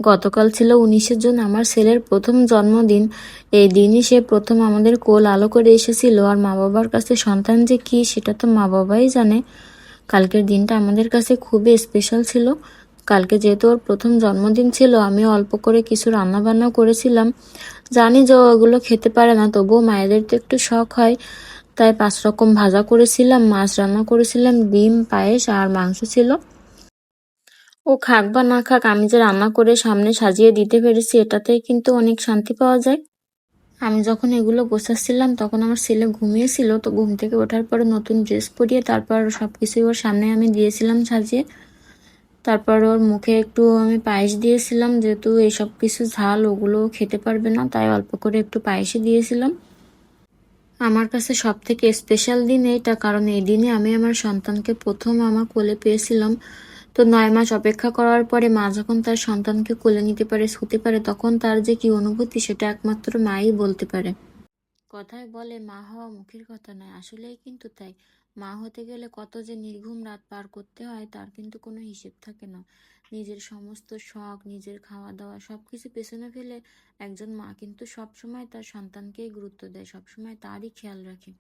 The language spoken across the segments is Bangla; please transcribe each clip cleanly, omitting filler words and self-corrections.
গতকাল ছিল 19শে জুন, আমার ছেলের প্রথম জন্মদিন। এই দিনই সে প্রথম আমাদের কোল আলো করে এসেছিল। আর মা বাবার কাছে সন্তান যে কি সেটা তো মা বাবাই জানে। কালকের দিনটা আমাদের কাছে খুবই স্পেশাল ছিল। কালকে যেহেতু ওর প্রথম জন্মদিন ছিল, আমি অল্প করে কিছু রান্না বান্না করেছিলাম। জানি যে ওগুলো খেতে পারে না, তবুও মায়েদের তো একটু শখ হয়। তাই 5 রকম ভাজা করেছিলাম, মাছ রান্না করেছিলাম, ডিম, পায়েস আর মাংস ছিল। ও খাক বা না খাক, আমি যে রান্না করে সামনে সাজিয়ে দিতে পেরেছি এটাতেই কিন্তু অনেক শান্তি পাওয়া যায়। আমি যখন এগুলো গোছাচ্ছিলাম তখন আমার ছেলে ঘুমিয়েছিল, তো ঘুম থেকে ওঠার পরে নতুন ড্রেস পরিয়ে তারপর সবকিছুই ওর সামনে আমি দিয়েছিলাম সাজিয়ে। তারপর ওর মুখে একটু আমি পায়েস দিয়েছিলাম, যেহেতু এইসব কিছু ঝাল ওগুলো খেতে পারবে না, তাই অল্প করে একটু পায়েসই দিয়েছিলাম। আমার কাছে সব থেকে স্পেশাল দিন এইটা, কারণ এই দিনে আমি আমার সন্তানকে প্রথম আমার কোলে পেয়েছিলাম। তো 9 মাস অপেক্ষা করার পরে মা যখন তার সন্তানকে কোলে নিতে পারে, ছুতে পারে, তখন তার যে কি অনুভূতি সেটা একমাত্র মাই বলতে পারে। কথায় বলে মা হওয়া মুখের কথা নয়, আসলেই কিন্তু তাই। মা হতে গেলে কত যে নির্ঘুম রাত পার করতে হয় তার কিন্তু কোনো হিসেব থাকে না। নিজের সমস্ত শখ, নিজের খাওয়া দাওয়া সবকিছু পেছনে ফেলে একজন মা কিন্তু সবসময় তার সন্তানকেই গুরুত্ব দেয়, সবসময় তারই খেয়াল রাখে।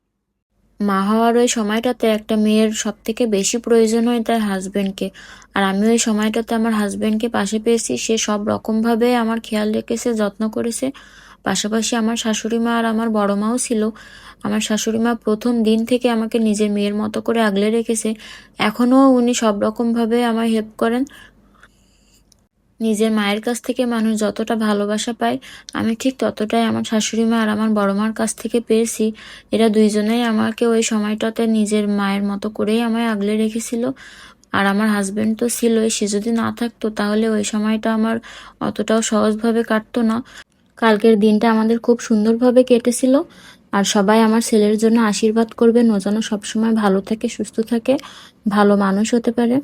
মা হওয়ার ওই সময়টাতে একটা মেয়ের সব থেকে বেশি প্রয়োজন হয় তার হাজবেন্ডকে। আর আমি ওই সময়টাতে আমার হাজবেন্ডকে পাশে পেয়েছি। সে সব রকমভাবে আমার খেয়াল রেখেছে, যত্ন করেছে। পাশাপাশি আমার শাশুড়ি মা আর আমার বড় মাও ছিল। আমার শাশুড়ি মা প্রথম দিন থেকে আমাকে নিজের মেয়ের মতো করে আগলে রেখেছে। এখনও উনি সব রকমভাবে আমার হেল্প করেন। নিজের মায়ের কাছ থেকে মানুষ যতটা ভালোবাসা পায়, আমি ঠিক ততটাই আমার শাশুড়ি মা আর আমার বড় মার কাছ থেকে পেয়েছি। এরা দুইজনেই আমাকে ওই সময়টাতে নিজের মায়ের মতো করেই আমায় আগলে রেখেছিল। আর আমার হাজবেন্ড তো ছিলই, সে যদি না থাকতো তাহলে ওই সময়টা আমার অতটাও সহজভাবে কাটতো না। কালকের দিনটা আমাদের খুব সুন্দরভাবে কেটেছিল। আর সবাই আমার ছেলের জন্য আশীর্বাদ করবেন, ও যেন সবসময় ভালো থাকে, সুস্থ থাকে, ভালো মানুষ হতে পারে।